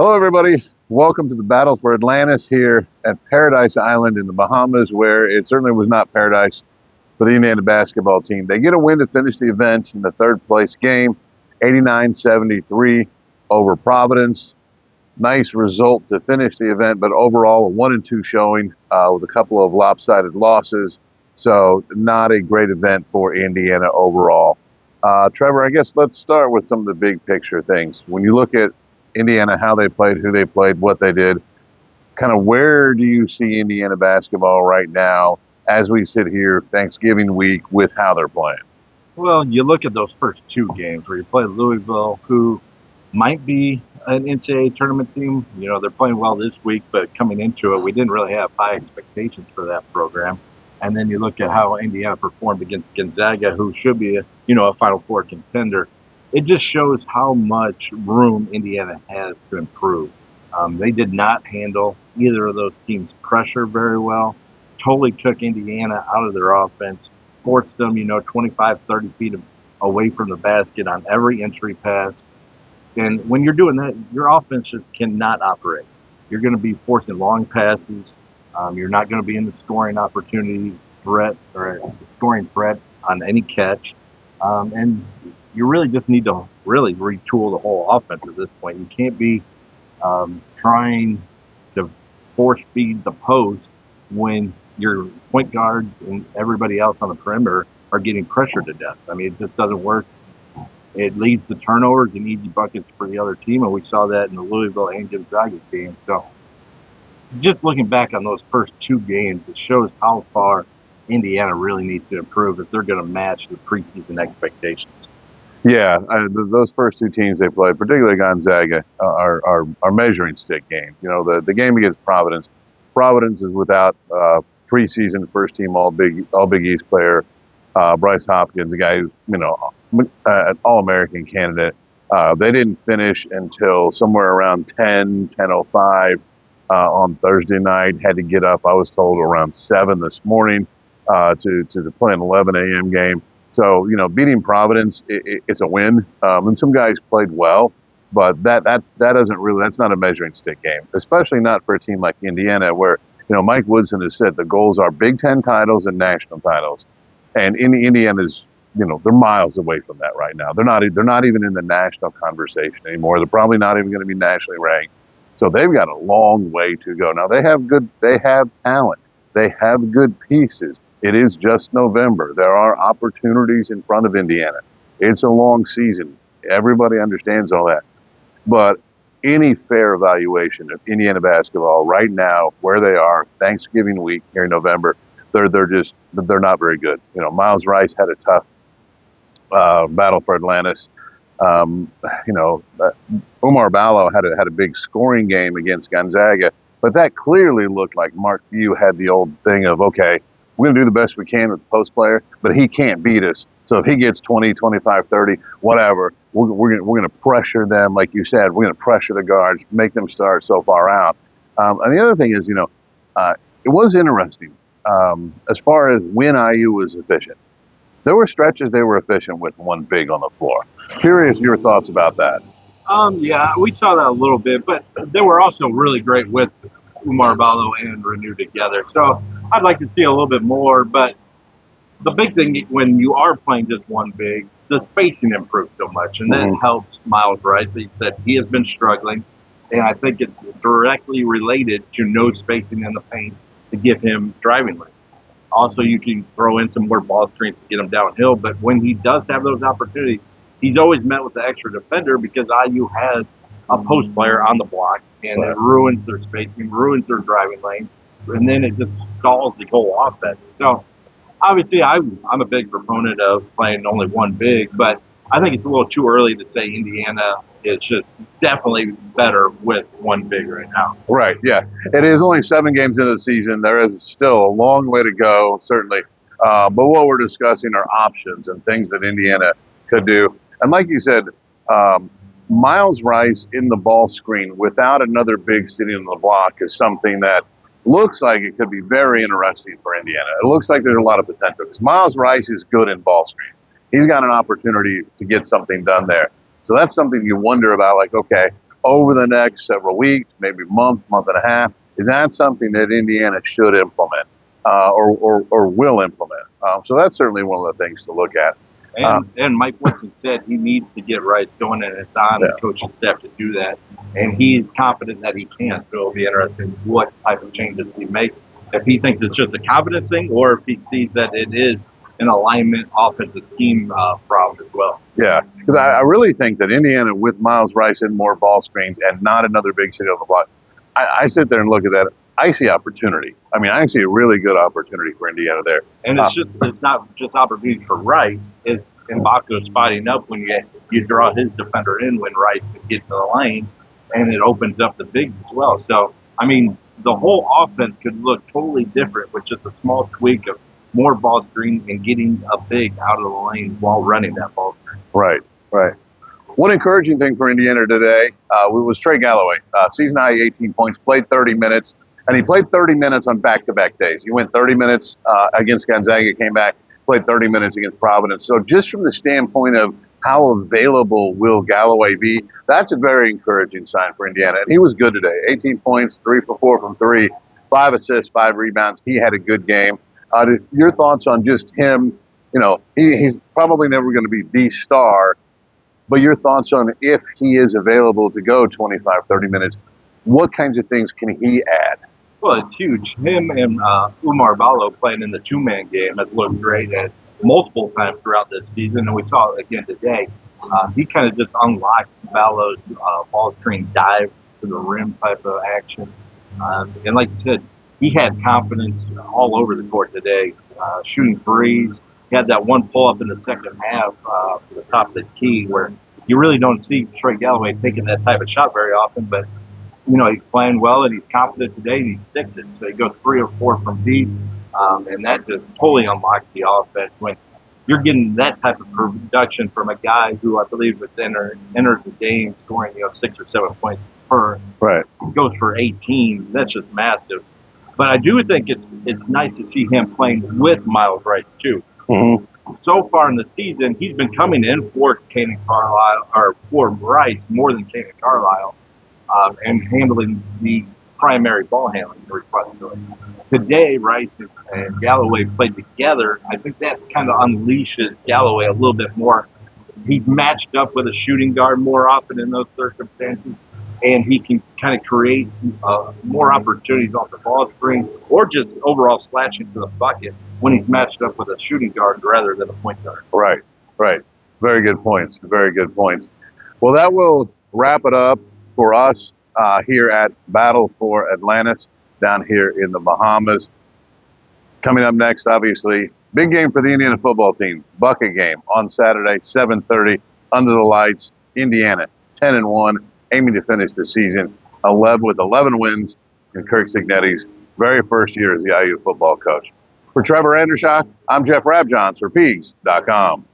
Hello, everybody. Welcome to the battle for Atlantis here at Paradise Island in the Bahamas, where it certainly was not paradise for the Indiana basketball team. They get a win to finish the event in the third place game, 89-73 over Providence. Nice result to finish the event, but overall a 1-2 showing with a couple of lopsided losses. So not a great event for Indiana overall. Trevor, I guess let's start with some of the big picture things. When you look at Indiana, how they played, who they played, what they did, kind of where do you see Indiana basketball right now as we sit here Thanksgiving week with how they're playing? Well, you look at those first two games where you play Louisville, who might be an NCAA tournament team. You know, they're playing well this week, but coming into it, we didn't really have high expectations for that program. And then you look at how Indiana performed against Gonzaga, who should be a Final Four contender. It just shows how much room Indiana has to improve. They did not handle either of those teams' pressure very well. Totally took Indiana out of their offense, forced them, 25, 30 feet away from the basket on every entry pass. And when you're doing that, your offense just cannot operate. You're going to be forcing long passes. You're not going to be in the scoring opportunity threat or scoring threat on any catch. And you really just need to really retool the whole offense at this point. You can't be trying to force feed the post when your point guard and everybody else on the perimeter are getting pressured to death. I mean, it just doesn't work. It leads to turnovers and easy buckets for the other team, and we saw that in the Louisville and Gonzaga game. So just looking back on those first two games, it shows how far Indiana really needs to improve if they're going to match the preseason expectations. Yeah, those first two teams they played, particularly Gonzaga, are measuring stick games. You know, the game against Providence. Providence is without preseason first team All Big East player Bryce Hopkins, a guy who's an All American candidate. They didn't finish until somewhere around 10:05 on Thursday night. Had to get up, I was told, around 7 this morning to play an 11 a.m. game. So, beating Providence, it's a win. And some guys played well, but that's not a measuring stick game, especially not for a team like Indiana, where, Mike Woodson has said the goals are Big Ten titles and national titles. And Indiana's, they're miles away from that right now. They're not even in the national conversation anymore. They're probably not even going to be nationally ranked. So they've got a long way to go. Now they have talent. They have good pieces. It is just November. There are opportunities in front of Indiana. It's a long season. Everybody understands all that. But any fair evaluation of Indiana basketball right now, where they are, Thanksgiving week here in November, they're not very good. Miles Rice had a tough battle for Atlantis. Umar Ballo had a big scoring game against Gonzaga, but that clearly looked like Mark Few had the old thing of, okay, we're going to do the best we can with the post player, but he can't beat us. So if he gets 20, 25, 30, whatever, we're going to pressure them. Like you said, we're going to pressure the guards, make them start so far out. And the other thing is, it was interesting as far as when IU was efficient. There were stretches they were efficient with one big on the floor. Curious your thoughts about that. Yeah, we saw that a little bit, but they were also really great with Umar Ballo and Renew together. So I'd like to see a little bit more, but the big thing when you are playing just one big, the spacing improves so much, and that helps Miles Rice. He said he has been struggling, and I think it's directly related to no spacing in the paint to give him driving lane. Also, you can throw in some more ball screens to get him downhill, but when he does have those opportunities, he's always met with the extra defender because IU has a post player on the block, and it ruins their spacing, ruins their driving lane, and then it just stalls the whole offense. So obviously, I'm a big proponent of playing only one big, but I think it's a little too early to say Indiana is just definitely better with one big right now. Right, yeah. It is only 7 games into the season. There is still a long way to go, certainly. But what we're discussing are options and things that Indiana could do. And like you said, Miles Rice in the ball screen without another big sitting on the block is something that looks like it could be very interesting for Indiana. It looks like there's a lot of potential because Miles Rice is good in ball screen. He's got an opportunity to get something done there. So that's something you wonder about, like, okay, over the next several weeks, maybe month and a half, is that something that Indiana should implement or will implement? So that's certainly one of the things to look at. And Mike Woodson said he needs to get Rice going, and it's on the coaching staff to do that. And he's confident that he can. So it'll be interesting what type of changes he makes. If he thinks it's just a confidence thing, or if he sees that it is an alignment offensive scheme problem as well. Yeah, because I really think that Indiana, with Miles Rice and more ball screens and not another big city on the block, I sit there and look at that. I see opportunity. I mean, I see a really good opportunity for Indiana there. And it's not just opportunity for Rice. It's Mbako spotting up when you draw his defender in when Rice can get to the lane, and it opens up the bigs as well. So, I mean, the whole offense could look totally different with just a small tweak of more ball screen and getting a big out of the lane while running that ball screen. Right. One encouraging thing for Indiana today was Trey Galloway. Season high 18 points, played 30 minutes. And he played 30 minutes on back-to-back days. He went 30 minutes against Gonzaga, came back, played 30 minutes against Providence. So just from the standpoint of how available will Galloway be, that's a very encouraging sign for Indiana. And he was good today. 18 points, 3 for 4 from 3, 5 assists, 5 rebounds. He had a good game. Your thoughts on just him? You know, he's probably never going to be the star, but your thoughts on if he is available to go 25, 30 minutes, what kinds of things can he add? Well, it's huge. Him and Umar Ballo playing in the two-man game has looked great at multiple times throughout this season, and we saw it again today. He kind of just unlocked Ballo's ball screen dive to the rim type of action. And like you said, he had confidence all over the court today, shooting threes. He had that one pull-up in the second half to the top of the key where you really don't see Trey Galloway taking that type of shot very often, but you know, he's playing well and he's confident today and he sticks it. So he goes 3 or 4 from deep, and that just totally unlocks the offense when you're getting that type of production from a guy who I believe was entered the game scoring 6 or 7 points per. Right. Goes for 18. That's just massive. But I do think it's nice to see him playing with Miles Rice too. Mm-hmm. So far in the season, he's been coming in for Kanan Carlisle or for Rice more than Kanan Carlisle. And handling the primary ball handling responsibility. Today, Rice and Galloway played together. I think that kind of unleashes Galloway a little bit more. He's matched up with a shooting guard more often in those circumstances, and he can kind of create more opportunities off the ball screen or just overall slashing to the bucket when he's matched up with a shooting guard rather than a point guard. Right. Very good points. Well, that will wrap it up for us here at Battle for Atlantis down here in the Bahamas. Coming up next, obviously, big game for the Indiana football team. Bucket game on Saturday, 7:30, under the lights. Indiana, 10-1, aiming to finish the season 11 wins in Kirk Cignetti's very first year as the IU football coach. For Trevor Andershock, I'm Jeff Rabjohns for Peegs.com.